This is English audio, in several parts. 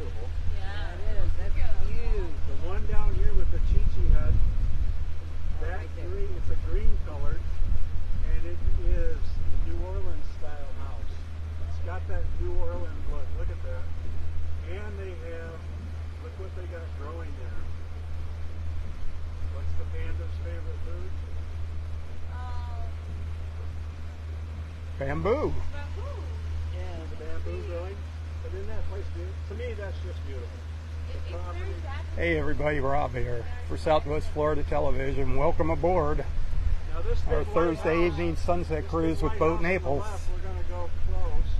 beautiful. Yeah, it is. That's huge. The one down here with the Chi-Chi hut, that right there. green, it's a green color, and it is a New Orleans style house. It's got that New Orleans look. Look at that. And they have, look what they got growing there. What's the panda's favorite food? Bamboo. Yeah, the bamboo growing. But in that place, to me, that's just beautiful. The property. Hey everybody, Rob here for Southwest Florida Television. Welcome aboard Now this our big Thursday lighthouse, evening sunset this cruise big with Boat lighthouse on the Naples. left, we're going to go close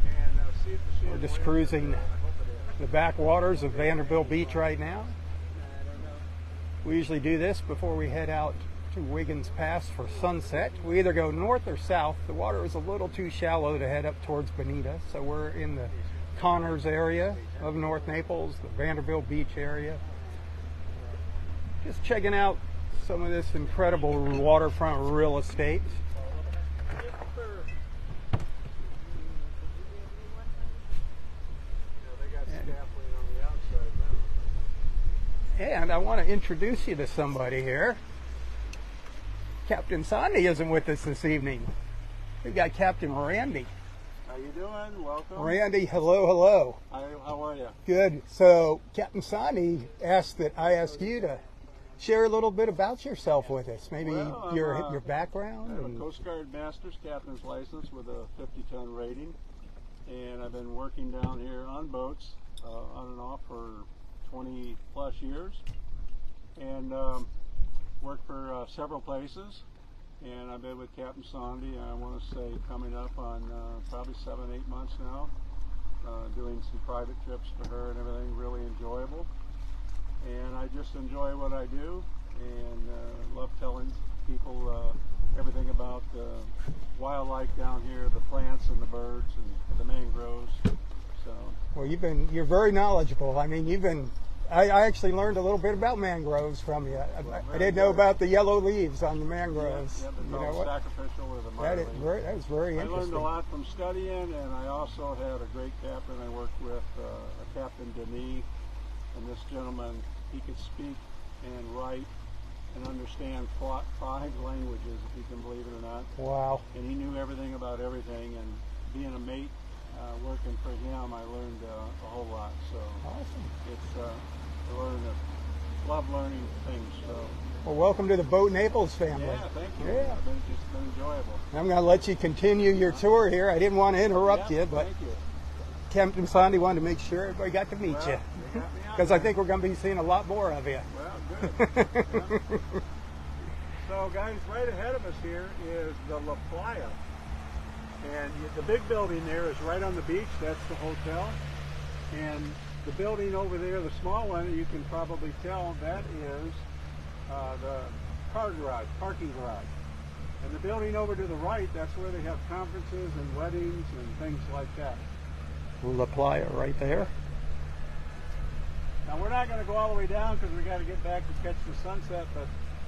and see if the We're just chandelier cruising is there. I hope it is. the backwaters of Vanderbilt Beach right now. I don't know. We usually do this before we head out to Wiggins Pass for sunset. We either go north or south. The water is a little too shallow to head up towards Bonita, so we're in the Connors area of North Naples, the Vanderbilt Beach area. Just checking out some of this incredible waterfront real estate. They got scaffolding on the outside now. And I want to introduce you to somebody here. Captain Sandy isn't with us this evening. We've got Captain Randy. How you doing? Welcome. Randy, hello, hello. How are you? Good. So Captain Sandy asked that I ask you to share a little bit about yourself with us. Maybe Well, your background. I have a and- Coast Guard Master's Captain's License with a 50-ton rating, and I've been working down here on boats on and off for 20 plus years, and worked for several places. And I've been with Captain Sandy, I want to say coming up on probably 7-8 months now, doing some private trips for her and everything, really enjoyable. And I just enjoy what I do, and love telling people everything about the wildlife down here, the plants and the birds and the mangroves. So, Well, you're very knowledgeable. I mean, I actually learned a little bit about mangroves from you. I didn't know about the yellow leaves on the mangroves. yeah, You it's know all what? sacrificial or the That mother is very I learned interesting. a lot from studying, and I also had a great captain. I worked with a Captain Denis, and this gentleman, he could speak and write and understand 5 languages, if you can believe it or not. Wow. And he knew everything about everything, and being a mate, working for him, I learned a whole lot. So Awesome. it's love learning things. So Well, welcome to the Boat Naples family. yeah, thank you. Yeah. It's been enjoyable. I'm going to let you continue your tour here. I didn't want to interrupt Yeah, you, but thank you. Captain Sandy wanted to make sure everybody got to meet Well, you. you got me out Because I there. think we're going to be seeing a lot more of you. Well, good. Yeah. So, guys, right ahead of us here is the La Playa. And the big building there is right on the beach. That's the hotel. And the building over there, the small one, you can probably tell, that is the parking garage. And the building over to the right, that's where they have conferences and weddings and things like that. La Playa right there. Now we're not going to go all the way down because we got to get back to catch the sunset, but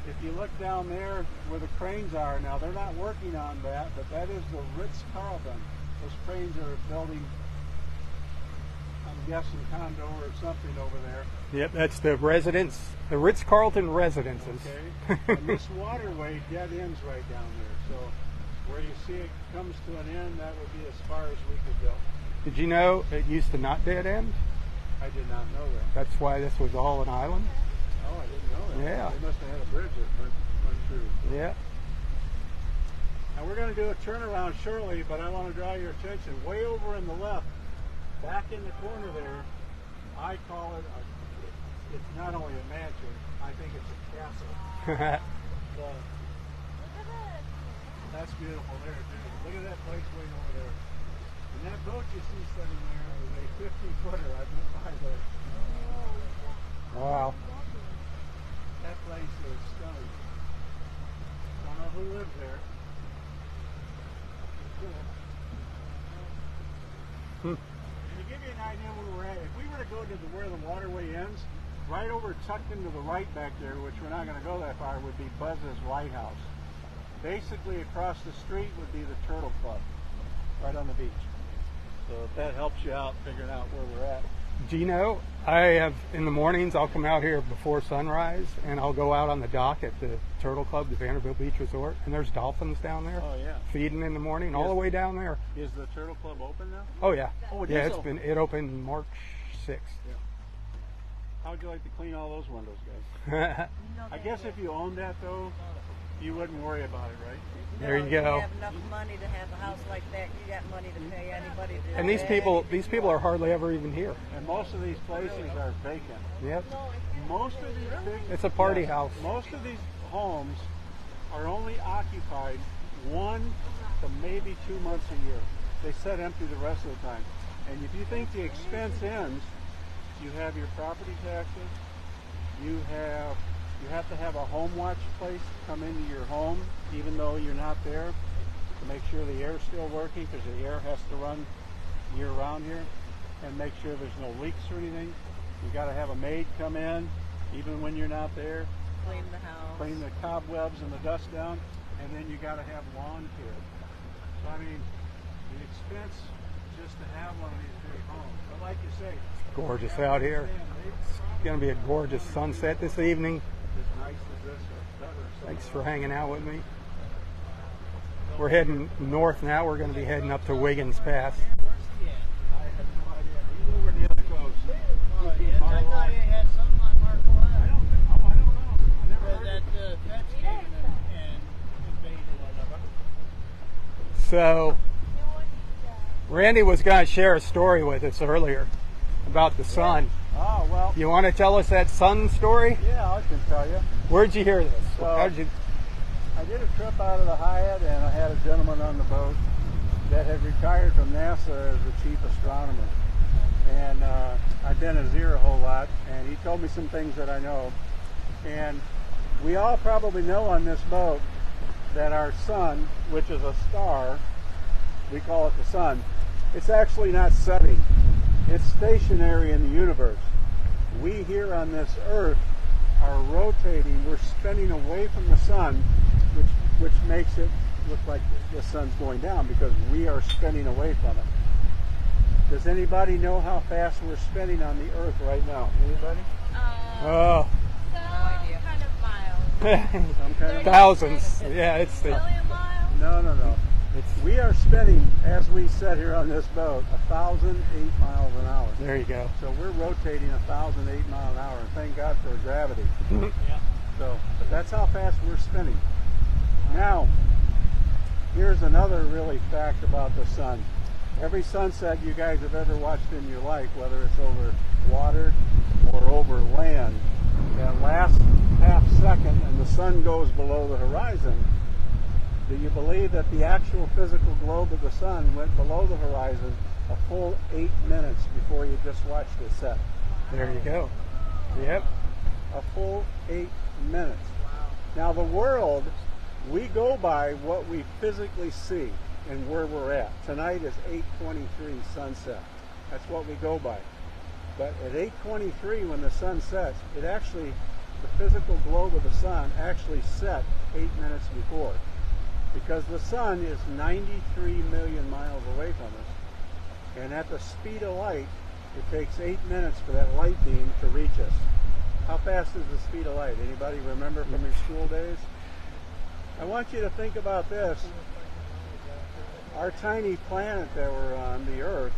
if you look down there where the cranes are now, they're not working on that, but that is the Ritz-Carlton. Those cranes are building, I'm guessing, condo or something over there. Yep, that's the residence, the Ritz-Carlton residences. Okay. And this waterway dead ends right down there, so where you see it comes to an end, that would be as far as we could go. Did you know it used to not dead end? I did not know that. That's why this was all an island. Oh, I didn't know that. Yeah. They must have had a bridge that went through. Yeah. Now we're going to do a turnaround shortly, but I want to draw your attention way over in the left, back in the corner there. I call it, it's not only a mansion, I think it's a castle. That's beautiful there, too. Look at that place way over there. And that boat you see sitting there is a 50-footer. I've been by there. Wow. That place is stunning. Don't know who lives there. It's cool. And to give you an idea where we're at, if we were to go to where the waterway ends, right over tucked into the right back there, which we're not going to go that far, would be Buzz's Lighthouse. Basically across the street would be the Turtle Club, right on the beach. So if that helps you out figuring out where we're at. Do you know, I have, in the mornings, I'll come out here before sunrise, and I'll go out on the dock at the Turtle Club, the Vanderbilt Beach Resort, and there's dolphins down there. Oh, yeah. Feeding in the morning, all the way down there. Is the Turtle Club open now? Oh, yeah. Oh, it yeah, is open. it opened March 6th. Yeah. How would you like to clean all those windows, guys? I guess if you owned that, though, you wouldn't worry about it, right? There you You go. have enough money to have a house like that. You got money to pay anybody to And these people are hardly ever even here. And most of these places are vacant. Yep. Most of these big... It's a party house. Most of these homes are only occupied 1 to maybe 2 months a year. They sit empty the rest of the time. And if you think the expense ends, you have your property taxes, you have to have a home watch place come into your home, even though you're not there, to make sure the air's still working, because the air has to run year-round here, and make sure there's no leaks or anything. You got to have a maid come in, even when you're not there, clean the house, clean the cobwebs and the dust down, and then you got to have lawn care. So I mean, the expense just to have one of these big homes. But like you say, Gorgeous out here. It's going to be a gorgeous sunset this evening. as nice as this or better. Thanks for hanging out with me. We're heading north now. We're going to be heading up to Wiggins Pass. I have no idea. You know where the other goes. I thought you had something on Marco I Island. don't know. I never heard That of it. Feds came and invaded it. So, Randy was going to share a story with us earlier about the sun. Oh, well, You want to tell us that sun story? yeah, I can tell you. Where'd you hear this? Well, How'd you? I did a trip out of the Hyatt, and I had a gentleman on the boat that had retired from NASA as the chief astronomer. And I've been his ear a whole lot, and he told me some things that I know. And we all probably know on this boat that our sun, which is a star, we call it the sun, it's actually not setting. It's stationary in the universe. We here on this Earth are rotating, we're spinning away from the sun, which makes it look like the sun's going down because we are spinning away from it. Does anybody know how fast we're spinning on the Earth right now? Anybody? Oh, idea. Kind of miles. Some kind of... thousands. Yeah, it's the. Million miles? No. It's, We are spinning, as we sit here on this boat, 1,008 miles an hour. there you go. So we're rotating 1,008 miles an hour, and thank God for gravity. So that's how fast we're spinning. Now, here's another really fact about the sun. Every sunset you guys have ever watched in your life, whether it's over water or over land, that last half second and the sun goes below the horizon, do you believe that the actual physical globe of the sun went below the horizon a full 8 minutes before you just watched it set? There you go. Yep. A full 8 minutes. Now the world, we go by what we physically see and where we're at. Tonight is 8:23 sunset. That's what we go by. But at 8:23 when the sun sets, it actually, the physical globe of the sun actually set 8 minutes before. Because the sun is 93 million miles away from us. And at the speed of light, it takes 8 minutes for that light beam to reach us. How fast is the speed of light? Anybody remember from your school days? I want you to think about this. Our tiny planet that we're on, the Earth,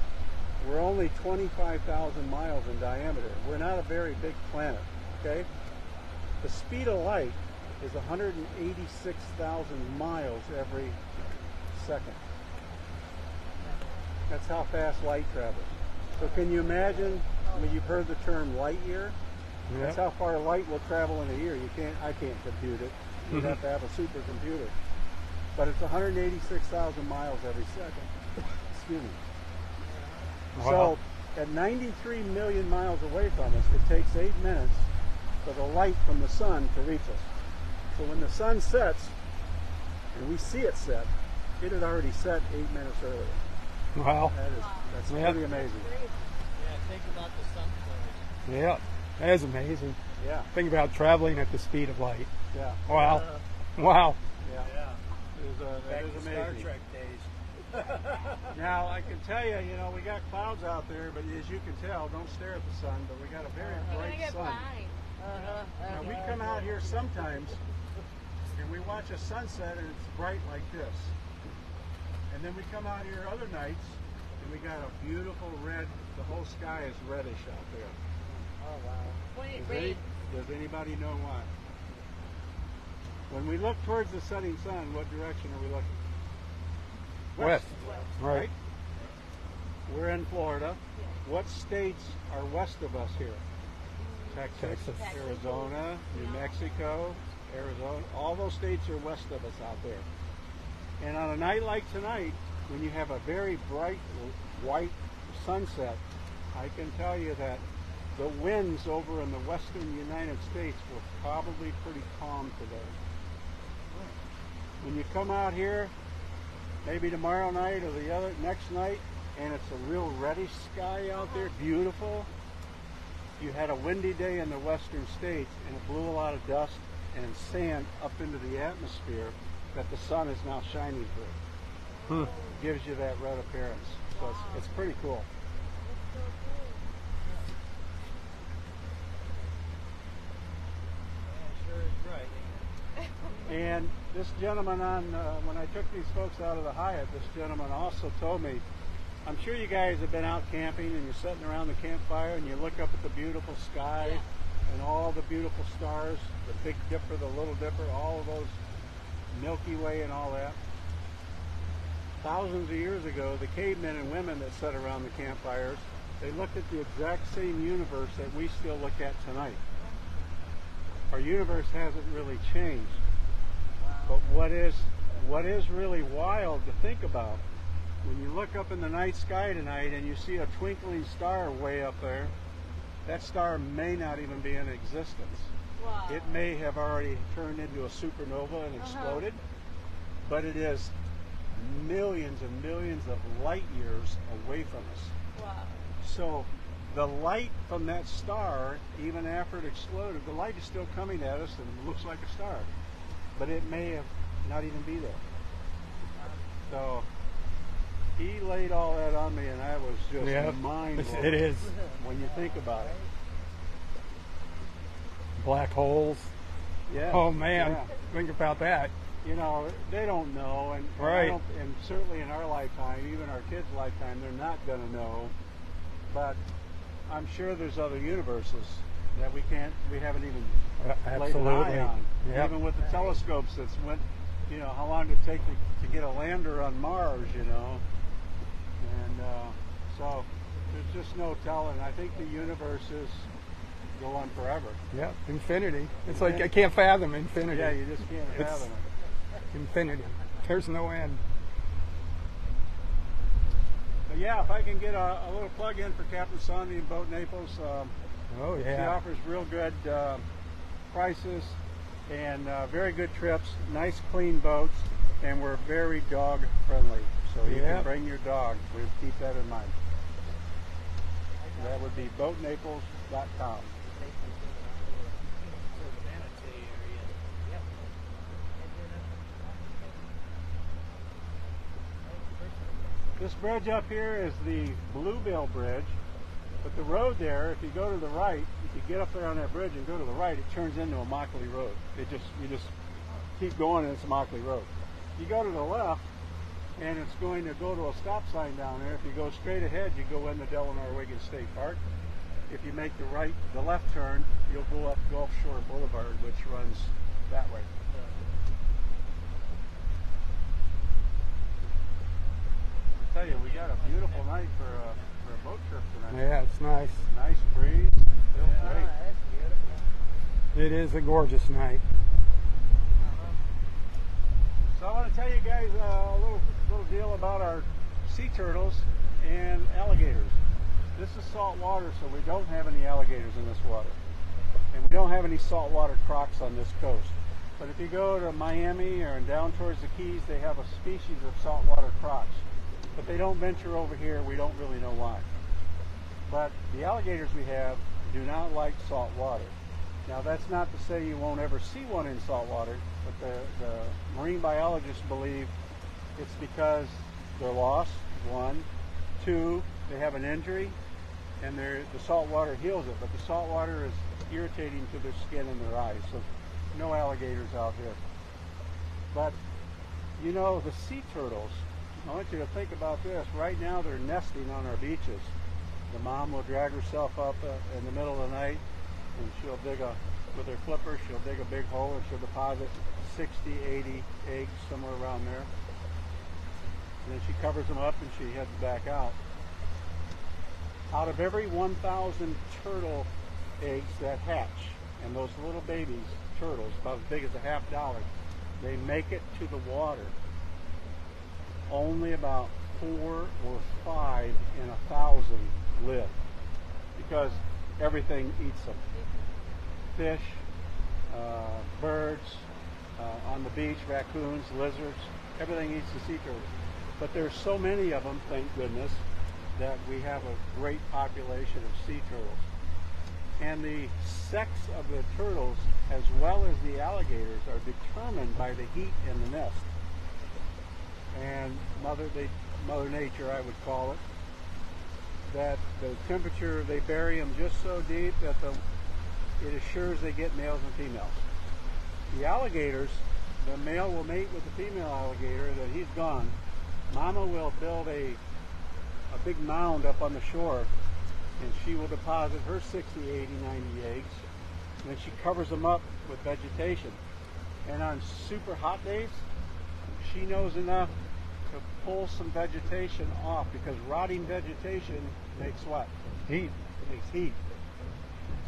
we're only 25,000 miles in diameter. We're not a very big planet, okay? The speed of light is 186,000 miles every second. That's how fast light travels. So can you imagine, I mean, you've heard the term light year? That's how far light will travel in a year. I can't compute it. You'd have to have a supercomputer. But it's 186,000 miles every second. Excuse me. Wow. So at 93 million miles away from us, it takes 8 minutes for the light from the sun to reach us. So when the sun sets, and we see it set, it had already set 8 minutes earlier. Wow. That's Yep. pretty amazing. Yeah, think about the sunflowers. Yeah. That is amazing. Yeah, Think about traveling at the speed of light. yeah, Wow. Wow. yeah. Yeah. It Back is to Star amazing. Trek days. Now I can tell you, you know, we got clouds out there, but as you can tell, don't stare at the sun, but we got a very bright sun. Now we come out here sometimes and we watch a sunset and it's bright like this. And then we come out here other nights and we got a beautiful red, the whole sky is reddish out there. Oh wow. Does anybody know why? When we look towards the setting sun, what direction are we looking? West. Right? We're in Florida. What states are west of us here? Texas, Arizona, New Mexico, Arizona. All those states are west of us out there. And on a night like tonight, when you have a very bright white sunset, I can tell you that the winds over in the western United States were probably pretty calm today. When you come out here, maybe tomorrow night or the other next night, and it's a real reddish sky out there, beautiful. You had a windy day in the western states and it blew a lot of dust and sand up into the atmosphere that the sun is now shining through. Gives you that red appearance. So it's pretty cool. Sure is bright. And this gentleman when I took these folks out of the Hyatt, this gentleman also told me, I'm sure you guys have been out camping and you're sitting around the campfire and you look up at the beautiful sky and all the beautiful stars, the Big Dipper, the Little Dipper, all of those, Milky Way and all that. Thousands of years ago, the cavemen and women that sat around the campfires, they looked at the exact same universe that we still look at tonight. Our universe hasn't really changed. But what is really wild to think about, when you look up in the night sky tonight and you see a twinkling star way up there, that star may not even be in existence. Wow. It may have already turned into a supernova and exploded, but it is millions and millions of light years away from us. Wow. So the light from that star, even after it exploded, the light is still coming at us and looks like a star, but it may have not even be there. So he laid all that on me and I was just mind blown. It is. When you think about it. Black holes. Yeah. Oh man, Yeah. think about that. You know, they don't know, and Right. and certainly in our lifetime, even our kids' lifetime, they're not going to know. But I'm sure there's other universes that we haven't even laid an eye on. Yep. Even with the telescopes that's went, you know, how long did it take to get a lander on Mars, you know? And so there's just no telling. I think the universes go on forever. Yeah, infinity. It's like I can't fathom infinity. Yeah, you just can't It's fathom it. infinity. There's no end. But yeah, if I can get a little plug in for Captain Sandy and Boat Naples, Oh she yeah. offers real good prices and very good trips, nice clean boats, and we're very dog friendly. So you can bring your dog. We keep that in mind. That would be boatnaples.com. This bridge up here is the Bluebill Bridge, but the road there, if you go to the right, if you get up there on that bridge and go to the right, it turns into a Mockley Road. You just keep going and it's a Mockley Road. You go to the left, and it's going to go to a stop sign down there. If you go straight ahead, you go into Delaware Wiggins State Park. If you make the left turn, you'll go up Gulf Shore Boulevard, which runs that way. I tell you, we got a beautiful night for a boat trip tonight. Yeah, it's nice. Nice breeze. Feels great. That's beautiful. It is a gorgeous night. So I want to tell you guys a little deal about our sea turtles and alligators. This is salt water, so we don't have any alligators in this water. And we don't have any saltwater crocs on this coast. But if you go to Miami or down towards the Keys, they have a species of saltwater crocs. But they don't venture over here. We don't really know why. But the alligators we have do not like salt water. Now that's not to say you won't ever see one in salt water, but the marine biologists believe it's because they're lost, one. Two, they have an injury, and the salt water heals it, but the salt water is irritating to their skin and their eyes, so no alligators out here. But, you know, the sea turtles, I want you to think about this. Right now they're nesting on our beaches. The mom will drag herself up in the middle of the night, and she'll dig with her flipper, she'll dig a big hole, and she'll deposit 60, 80 eggs, somewhere around there. And then she covers them up and she heads back out. Out of every 1,000 turtle eggs that hatch, and those little babies, turtles, about as big as a $50, they make it to the water. Only about 4 or 5 in 1,000 live, because everything eats them. Fish, birds, on the beach, raccoons, lizards, everything eats the sea turtles. But there's so many of them, thank goodness, that we have a great population of sea turtles. And the sex of the turtles, as well as the alligators, are determined by the heat in the nest. And Mother Nature, I would call it, that the temperature, they bury them just so deep that it assures they get males and females. The alligators, the male will mate with the female alligator, that he's gone. Mama will build a big mound up on the shore, and she will deposit her 60, 80, 90 eggs, and then she covers them up with vegetation. And on super hot days, she knows enough to pull some vegetation off, because rotting vegetation makes what? Heat. It makes heat.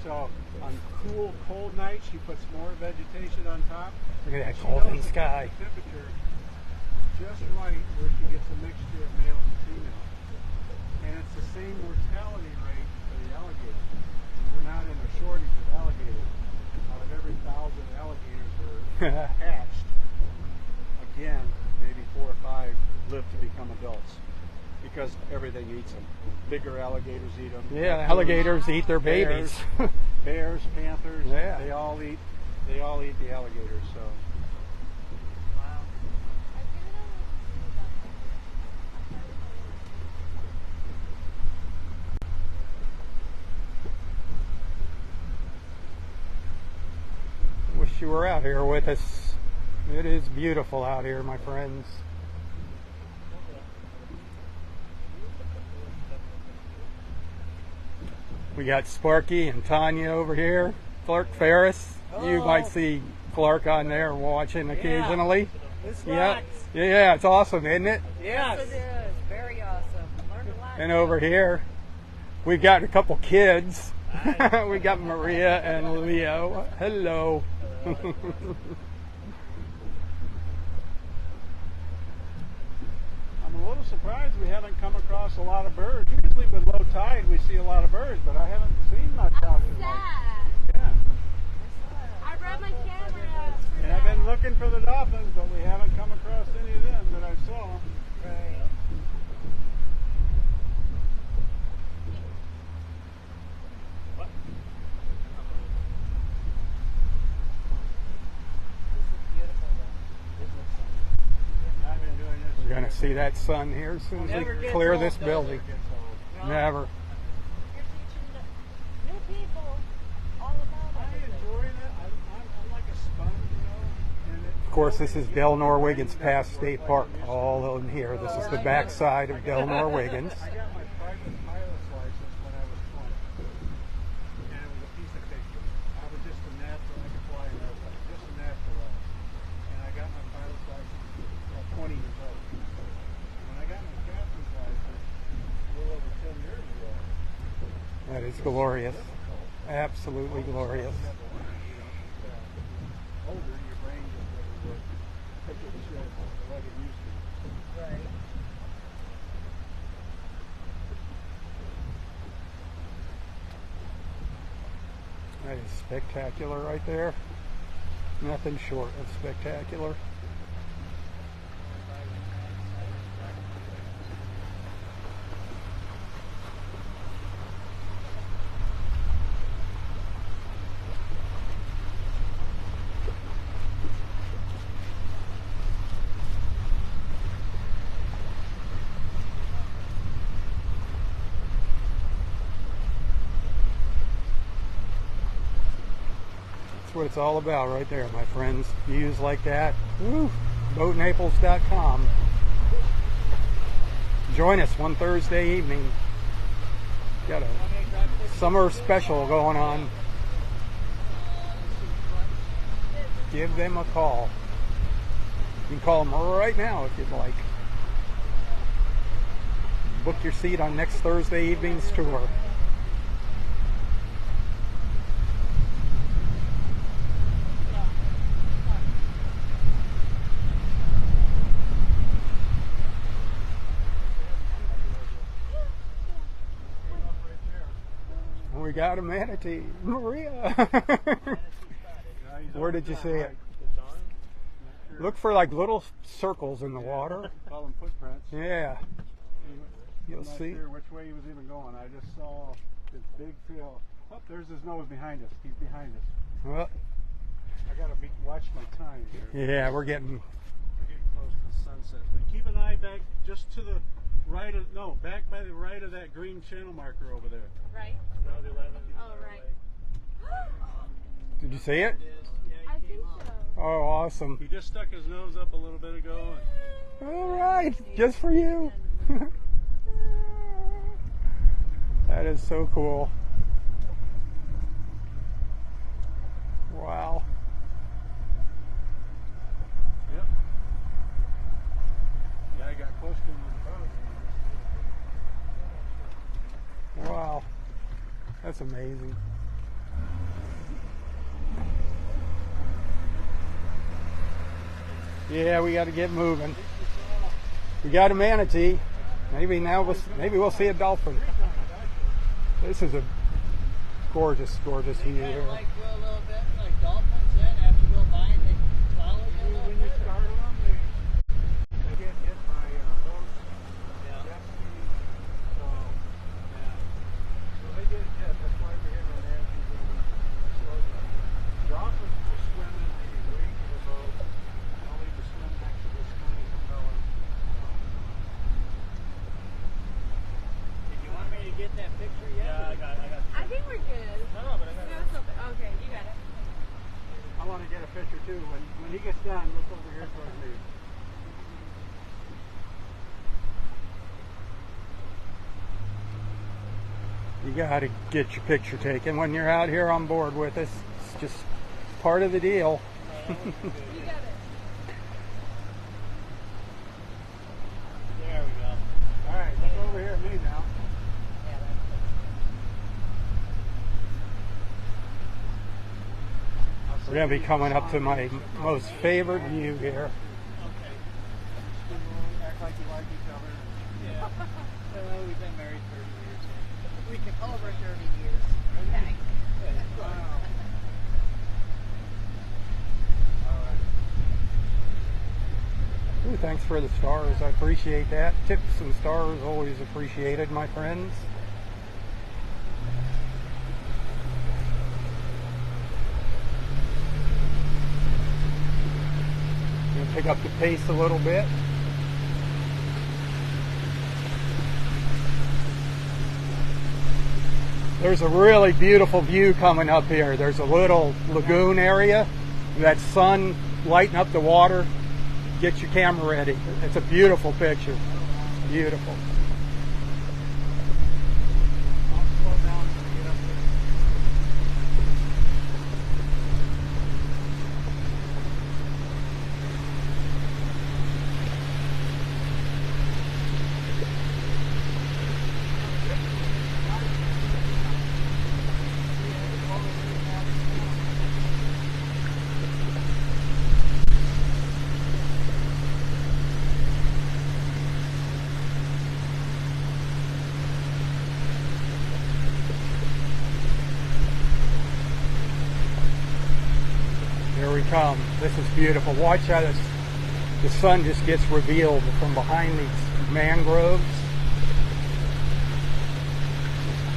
So on cool, cold nights, she puts more vegetation on top. Look at that golden sky. The temperature just right where she gets a mixture of male and female. And it's the same mortality rate for the alligator. And we're not in a shortage of alligators. Out of every 1,000 alligators are hatched, again, maybe 4 or 5 live to become adults, because everything eats them. Bigger alligators eat them. Yeah, alligators eat their babies. Bears, panthers, yeah. they all eat the alligators. So. Wow. Wish you were out here with us. It is beautiful out here, my friends. We got Sparky and Tanya over here. Clark Ferris. Hello. You might see Clark on there watching occasionally. This Yeah. rocks. Yeah, it's awesome, isn't it? Yes, it is. Very awesome. Learned a lot. And over here, we've got a couple kids. We got Maria and Leo. Hello. I'm a little surprised we haven't come across a lot of birds. Usually with low tide we see a lot of birds, but I haven't seen much out here. Yeah. I brought my camera. And I've been looking for the dolphins, but we haven't come across any of them that I saw. Right. I've been doing this. We're going to see that sun here as soon as Never we gets clear old, this does it? building. No. Never. You're teaching the new people all about I everything. enjoy that. I'm like a sponge, you know. And Of course, this is Delnor Wiggins Pass State Park, all in here. This is the backside of Delnor Wiggins. I got my private pilot's license when I was 20. And it was a piece of cake. I was just a natural. I could fly an airplane. Just a natural. And I got my pilot's license at 20 years old. When I got my captain's license a little over 10 years ago. That is glorious. Absolutely glorious. Older, your brain just doesn't work. Like it used to. Right. That is spectacular right there. Nothing short of spectacular. what it's all about right there, my friends. Views like that. Woo! BoatNaples.com. Join us one Thursday evening. Got a summer special going on. Give them a call. You can call them right now if you'd like. Book your seat on next Thursday evening's tour. We got a manatee. Maria! Where did you see it? Look for like little circles in the water. Call them footprints. Yeah. You'll I'm not see. sure which way he was even going. I just saw this big tail. Oh, there's his nose behind us. He's behind us. Well, I gotta watch my time here. yeah, we're getting. Close to sunset. But keep an eye back just to the right of, no, back by the right of that green channel marker over there. Right. About 11. Oh, right. Did you see it? I think so. Oh, awesome. He just stuck his nose up a little bit ago. All right, just for you. That is so cool. Wow. Yep. Yeah, I got close to him with the boat. Wow. That's amazing. Yeah, we got to get moving. We got a manatee. Maybe we'll see a dolphin. This is a gorgeous view Like here. go a little bit like dolphins in after you go by and they follow you a little When you bit. startle them, they get hit by boats, jet skis, so they get hit. That's why we have an attitude when we slow down. Dolphins will swim in the wake of the boat. They'll either swim next to the swinging propeller. Did you want me to get that picture yet? Yeah, I got I think we're good. No, but I got No, it's okay. Okay, you got it. I want to get a picture too. When he gets done, look over here towards me. You got to get your picture taken when you're out here on board with us. It's just part of the deal. You got it. There we go. All right, look over here at me now. Yeah, that's We're going to be coming up to my most favorite view here. okay. Act like you like each other. Yeah. We've been married 30 years. We can over 30 years. Okay. Wow. All right. Ooh, thanks for the stars. I appreciate that. Tips and stars always appreciated, my friends. Gonna pick up the pace a little bit. There's a really beautiful view coming up here. There's a little lagoon area. That sun lighting up the water. Get your camera ready. It's a beautiful picture. Beautiful. I'll slow down when I get up there. Here we come. This is beautiful. Watch how the sun just gets revealed from behind these mangroves.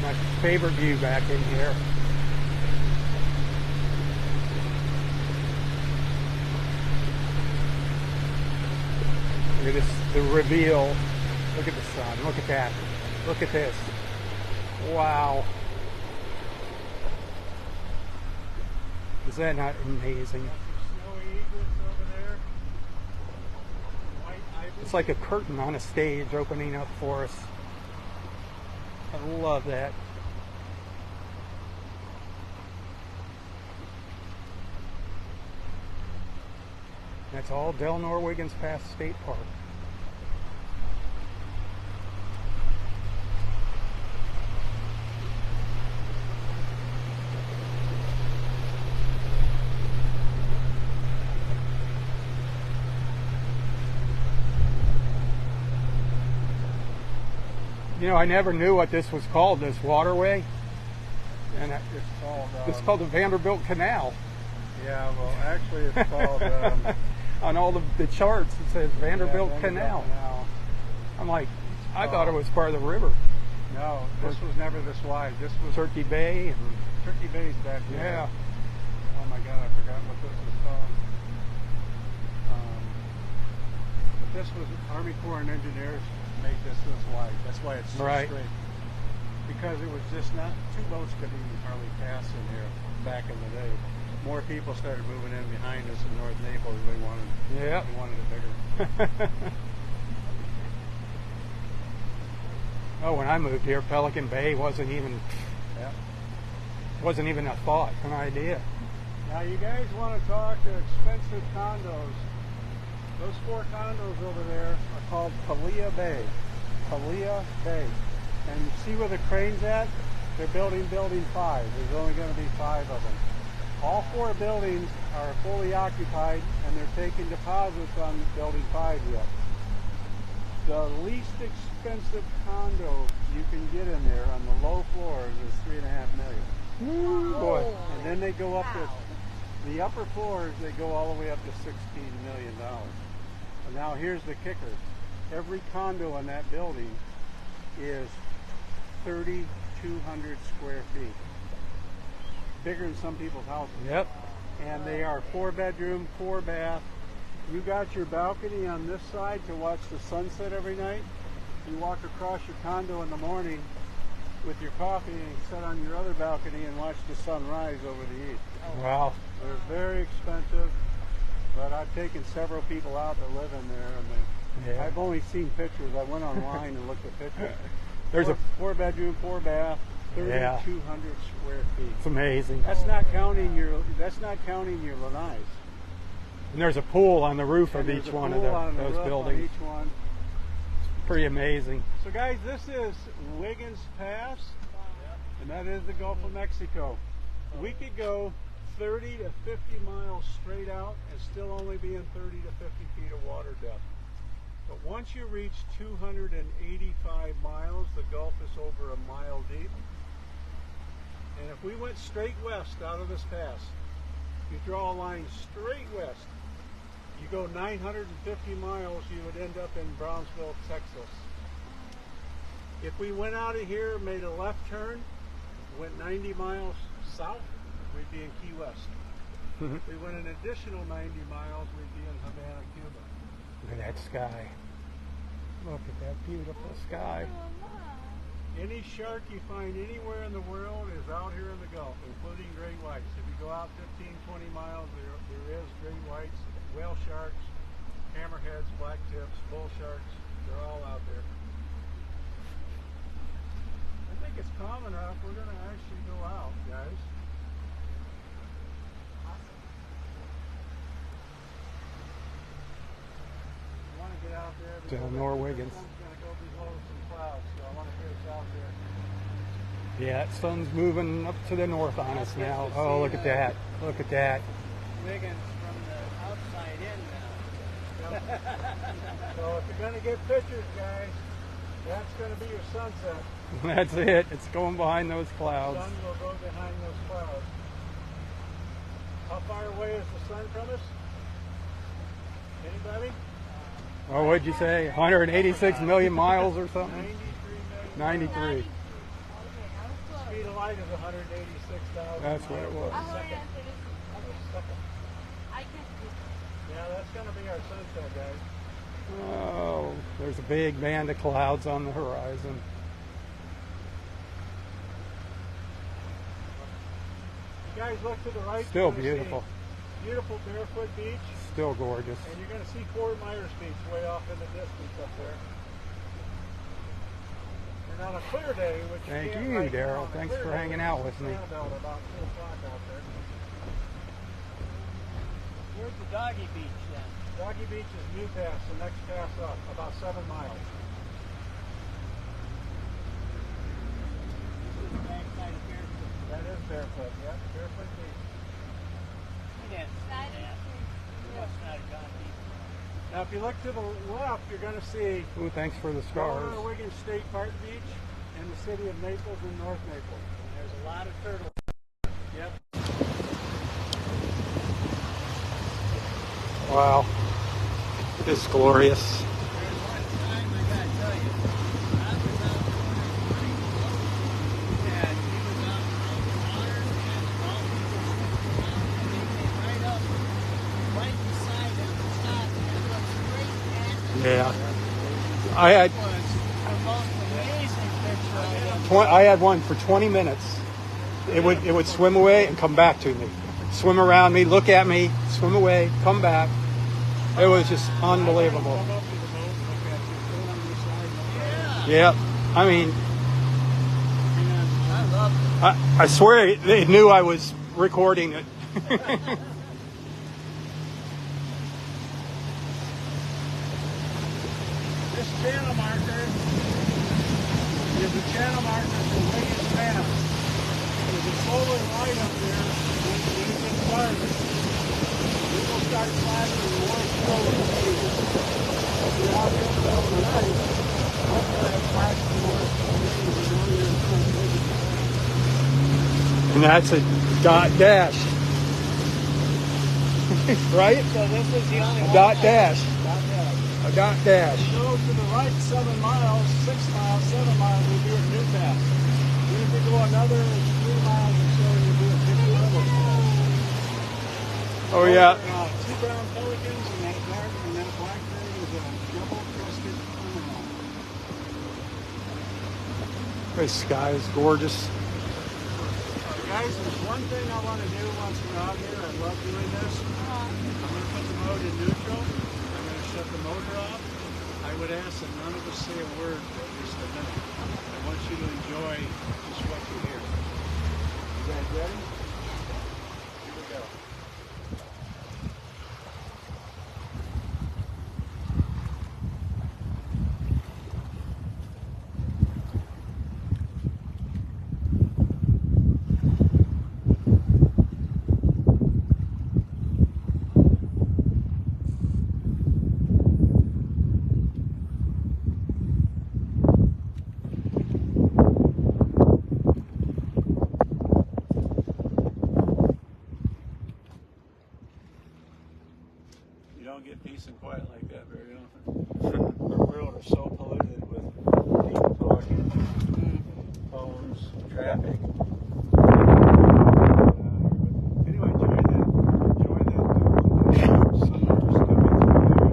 My favorite view back in here. Look at this, the reveal. Look at the sun. Look at that. Look at this. Wow. Is that not amazing? Got some snowy egrets over there. White ibis. It's like a curtain on a stage opening up for us. I love that. That's all Del Norwiggins Pass State Park. You know, I never knew what this was called, this waterway. And it's called the Vanderbilt Canal. Yeah, well, actually it's called... On all the charts, it says Vanderbilt yeah, Canal. Canal. I'm like, I thought it was part of the river. No, this was never this wide. This was Turkey Bay. And, Turkey Bay's back there. yeah. Oh my God, I forgot what this was called. But this was Army Corps and Engineers made this wide. That's why it's so Right. straight. Because it was just not, two boats could even hardly pass in here back in the day. More people started moving in behind us in North Naples. We wanted it bigger. Oh, when I moved here, Pelican Bay wasn't even a thought, an idea. Now you guys want to talk to expensive condos. Those 4 condos over there are called Palia Bay. Palia Bay. And you see where the crane's at? They're building building 5. There's only going to be 5 of them. All 4 buildings are fully occupied and they're taking deposits on building 5 yet. The least expensive condo you can get in there on the low floors is $3.5 million. Ooh, boy. And then they go up to the upper floors, they go all the way up to $16 million. And now here's the kicker. Every condo in that building is 3,200 square feet. Bigger than some people's houses. Yep. And they are 4 bedroom, 4 bath. You got your balcony on this side to watch the sunset every night. You walk across your condo in the morning with your coffee and sit on your other balcony and watch the sun rise over the east. Wow. They're very expensive, but I've taken several people out that live in there, and Yeah. I've only seen pictures. I went online and looked at pictures. There's a 4 bedroom, 4 bath, 3,200 square feet. It's amazing. That's not counting your lanais. And there's a pool on the roof of And there's each a one of pool on the those roof on buildings. each one. Pretty amazing. So guys, this is Wiggins Pass, and that is the Gulf of Mexico. We could go 30 to 50 miles straight out and still only be in 30 to 50 feet of water depth. But once you reach 285 miles, the Gulf is over a mile deep. And if we went straight west out of this pass, you draw a line straight west, you go 950 miles, you would end up in Brownsville, Texas. If we went out of here, made a left turn, went 90 miles south, we'd be in Key West. If we went an additional 90 miles, we'd be in Havana, Cuba. Look at that sky. Look at that beautiful sky. Any shark you find anywhere in the world is out here in the Gulf, including great whites. If you go out 15, 20 miles, there is great whites, whale sharks, hammerheads, black tips, bull sharks. They're all out there. I think it's calm enough. We're going to actually go out, guys. I want to get out there. Del because Norwiggins. the sun's going to go below some clouds, so I want to get us out there. Yeah, that sun's moving up to the north on us now. Oh, look at that. Look at that. Wiggins from the outside in now. So if you're going to get pictures, guys, that's going to be your sunset. That's it. It's going behind those The clouds. sun will go behind those clouds. How far away is the sun from us? Anybody? Oh, what'd you say? 186 million miles or something? 93 million. 93. Speed of light is 186,000 That's what it was. miles a second. I can Yeah, that's going to be our sunset, guys. Oh, there's a big band of clouds on the horizon. You guys look to the right. Still you're gonna see beautiful. Beautiful Barefoot Beach. Still gorgeous. And you're going to see Fort Myers Beach way off in the distance up there. And on a clear day, which Thank can't you, right now, Daryl. on a Thanks clear for day, hanging out with me. About 2 o'clock out there. Where's the Doggy Beach then? Doggy Beach is New Pass, the next pass up, about 7 miles. Backside of Barefoot. That is Barefoot, yeah, Barefoot Beach. Yeah. Must not have gone deep. Now, if you look to the left, you're going to see Ooh, thanks for the stars. Governor Wiggins State Park Beach and the city of Naples and North Naples. And there's a lot of turtles. Yep. Wow. It's glorious. There's one time, I gotta tell you, I was out there and he was out on the water and all people were swimming around and they came right up right beside him and stopped and looked straight at him. Yeah. I had It was the most amazing picture I ever I had one for 20 minutes. It would swim away and come back to me. Swim around me, look at me, swim away, come back. It was just unbelievable. Come up to the boat, look at you, go on your side, Yeah. Yeah. I mean, I love it. I swear they knew I was recording it. This channel marker is the channel marker for Wiggins Pass. There's a solar light up there when it gets dark. It will start flashing more slowly. If you're out here in the middle of the night, hopefully it flashes more slowly and you know you're in front of Wiggins Pass. And that's a dot dash. Right? So this was the only A one. dot dash. Not bad. A dot dash. Go to the right 7 miles, 6 miles, 7 miles, we'll be at New Pass. Then if you go another 3 miles or so, you'll be at Big Level. Oh yeah. 2 brown pelicans and that dark and that blackberry is a double-crested cormorant. The sky is gorgeous. Guys, there's one thing I want to do once we're out here. I love doing this. I'm going to put the mode in neutral. I'm going to shut the motor off. I would ask that none of us say a word for at least a minute. I want you to enjoy just what you hear. You guys ready? Here we go. You don't get peace and quiet like that very often. Our world is so polluted with people talking, phones, traffic. Anyway, enjoy that summer's coming through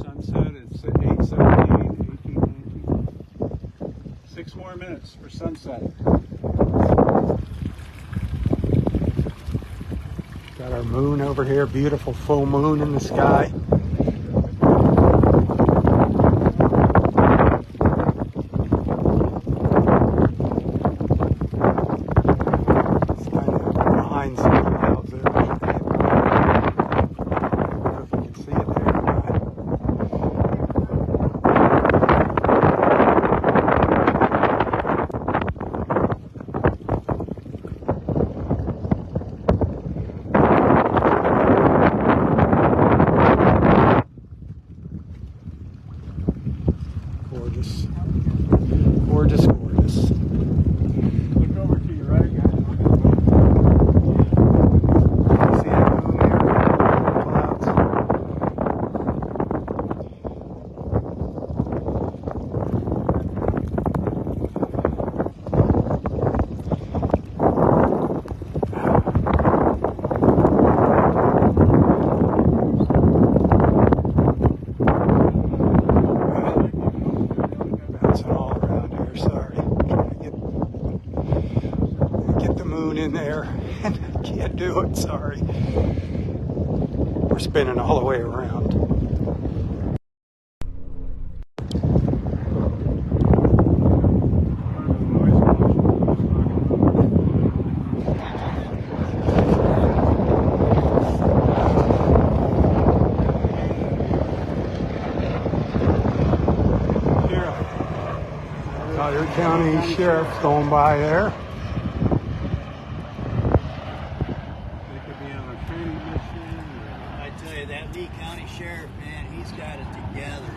sunset, it's at 8:17, 18, 19. 6 more minutes for sunset. Got our moon over here, beautiful full moon in the sky. It's kind of behind some clouds there. I don't know if you can see it there or not. boat, sorry. We're spinning all the way around. Collier County Sheriff's going by there. They could be on a training mission. I tell you, that Lee County Sheriff, man, he's got it together.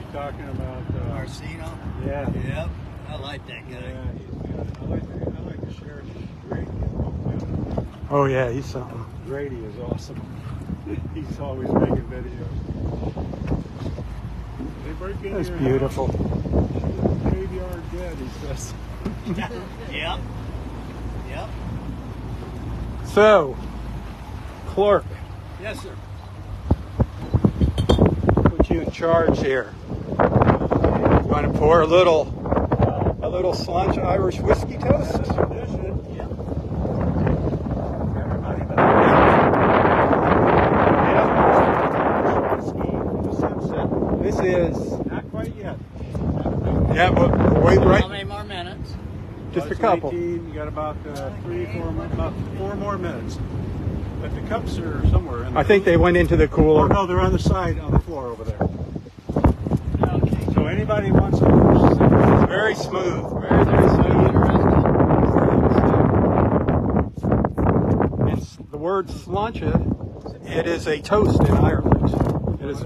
You're talking about Marcino? yeah. Yep. I like that guy. Yeah, he's good. I like the sheriff. Grady. Oh yeah, he's something. Grady is awesome. He's always making videos. They break in That's your beautiful. house, graveyard dead, he says. Yep. Yep. So, Clark, Yes, sir. put you in charge here. You want to pour a little Sláinte Irish Whiskey toast? This is, Not quite yet. yeah, but wait How right, many more minutes? just a It's couple. 18, you got about about 4 more minutes. But the cups are somewhere in I think they went into the Oh cooler. no, they're on the side on the floor over there. Okay. So anybody wants a Very smooth, very, very smooth. It's the word sláinte. It is a toast in Ireland. It's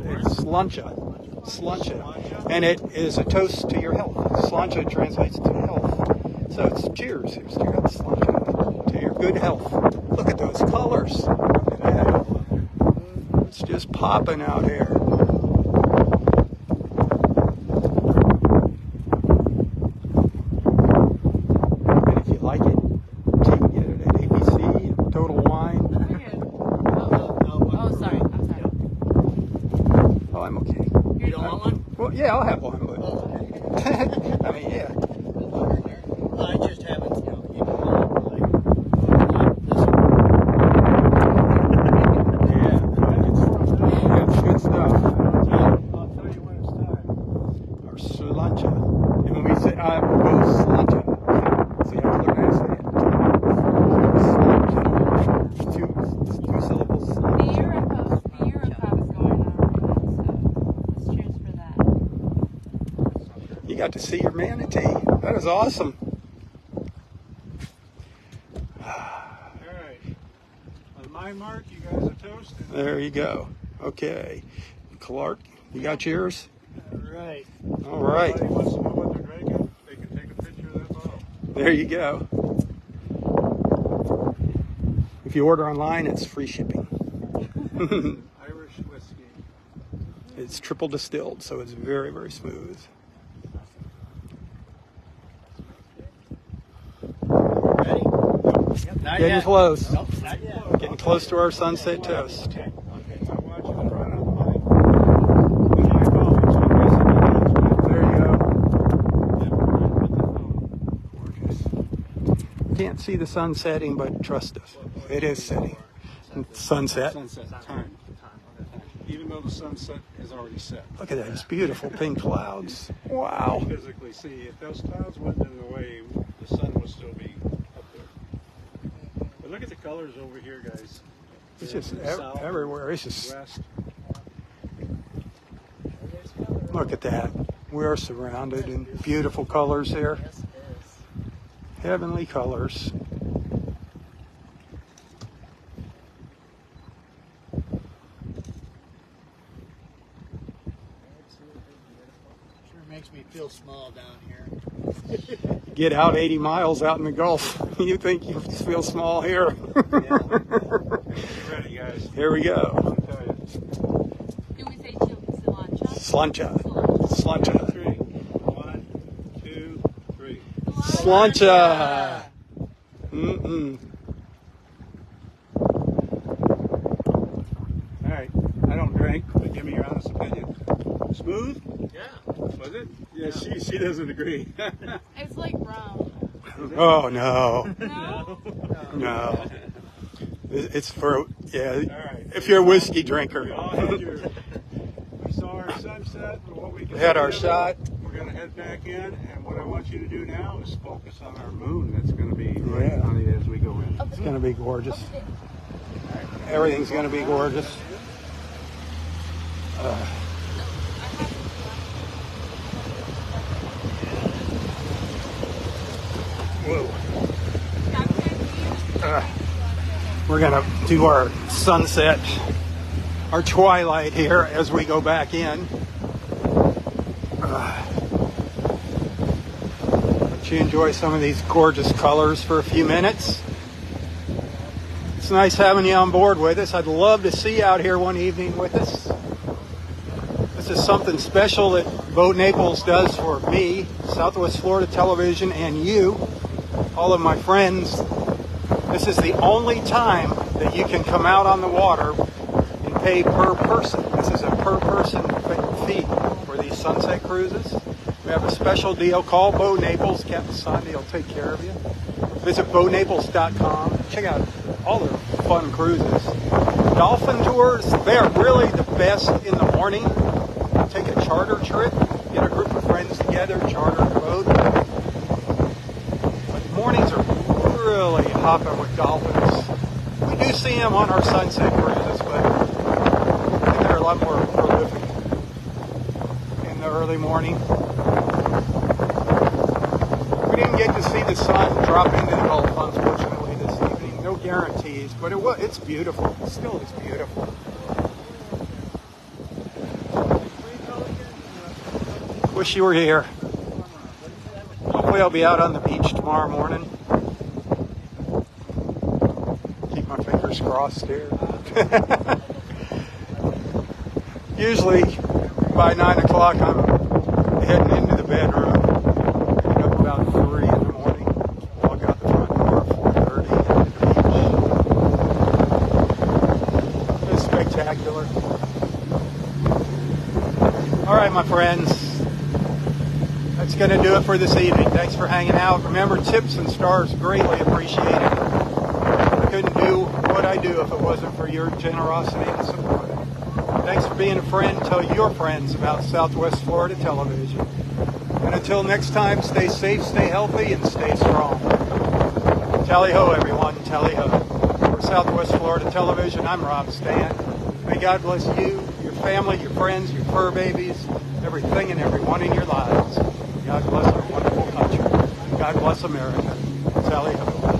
sláinte, and it is a toast to your health. Sláinte translates to health, so it's cheers. Here's to your sláinte, to your good health. Look at those colors. Look at that. It's just popping out here. And if you like it, you can get it at ABC, Total Wine. Oh, sorry. I'm sorry. Oh, I'm okay. You don't want one? Well, yeah, I'll have one, but I mean, yeah. I just haven't, you know, like this. Yeah, it's good stuff. I'll tell you when it's time. Or sláinte. And when we say, we'll go sláinte. So you have to learn how to say it. Sláinte. Two syllables. The Euro Cup is going on right now, so let's cheers for that. You got to see your manatee. That is awesome. Alright. On my mark, you guys are toasting. There you go. Okay. Clark, you got yours? Right. All right. If anybody wants to know what they're drinking, they can take a picture of that bottle. There you go. If you order online, it's free shipping. Irish whiskey. It's triple distilled, so it's very, very smooth. Ready? Yep. Not Getting yet. close. Nope, not yet. Getting close to our sunset toast. Okay, my watch is right on the mic. With my phone, so I'm guessing There you go. that's right. Can't see the sun setting, but trust us, it is setting. Sunset. Sunset time. Even though the sunset is already set. Look at those beautiful pink clouds. Wow. Physically see, if those clouds went in the way, the sun would still be up there. But look at the colors over here, guys. It's just South, everywhere. It's just, west. look at that. We are surrounded in beautiful colors here. Yes, it is. Heavenly colors. Sure makes me feel small down here. Get out 80 miles out in the Gulf. You think you feel small here. Ready, guys. Here we go. I'll tell you. Do we say sláinte? Sláinte. Sláinte. 3, 1, 2, 3. Sláinte. Mm-mm. All right. I don't drink, but give me your honest opinion. Smooth? Yeah. Was it? Yeah, she doesn't agree. It's like brown. Oh, no. No? No. It's for, yeah, All right. if you're a whiskey drinker. We saw our sunset and what we We had our shot. We're going to head back in, and what I want you to do now is focus on our moon that's going to be right Yeah. on it as we go in. It's going to be gorgeous. Everything's going to be gorgeous. Whoa. We're going to do our sunset, our twilight here as we go back in. Let you enjoy some of these gorgeous colors for a few minutes. It's nice having you on board with us. I'd love to see you out here one evening with us. This is something special that Boat Naples does for me, Southwest Florida Television, and you, all of my friends. This is the only time that you can come out on the water and pay per person. This is a per person fee for these sunset cruises. We have a special deal. Call Boat Naples. Captain Sandy will take care of you. Visit boatnaples.com. Check out all their fun cruises. Dolphin Tours, they are really the best in the morning. Take a charter trip, get a group of friends together, charter a boat. But mornings are really hopping with dolphins. We do see them on our sunset cruises, but I think they're a lot more prolific in the early morning. We didn't get to see the sun drop into the Gulf, unfortunately, this evening. No guarantees, but it's beautiful. It still is beautiful. Wish you were here. Hopefully I'll be out on the beach tomorrow morning. Keep my fingers crossed here. Usually by 9 o'clock I'm heading into the bedroom. Get up about 3 in the morning. Walk out the front door at 4:30 into the beach. It's spectacular. All right, my friends. That's going to do it for this evening. Thanks for hanging out. Remember, tips and stars greatly appreciated. I couldn't do what I do if it wasn't for your generosity and support. Thanks for being a friend. Tell your friends about Southwest Florida Television. And until next time, stay safe, stay healthy, and stay strong. Tally-ho, everyone. Tally-ho. For Southwest Florida Television, I'm Rob Stan. May God bless you, your family, your friends, your fur babies, everything and everyone in your lives. God bless our wonderful country. God bless America. Tally-ho.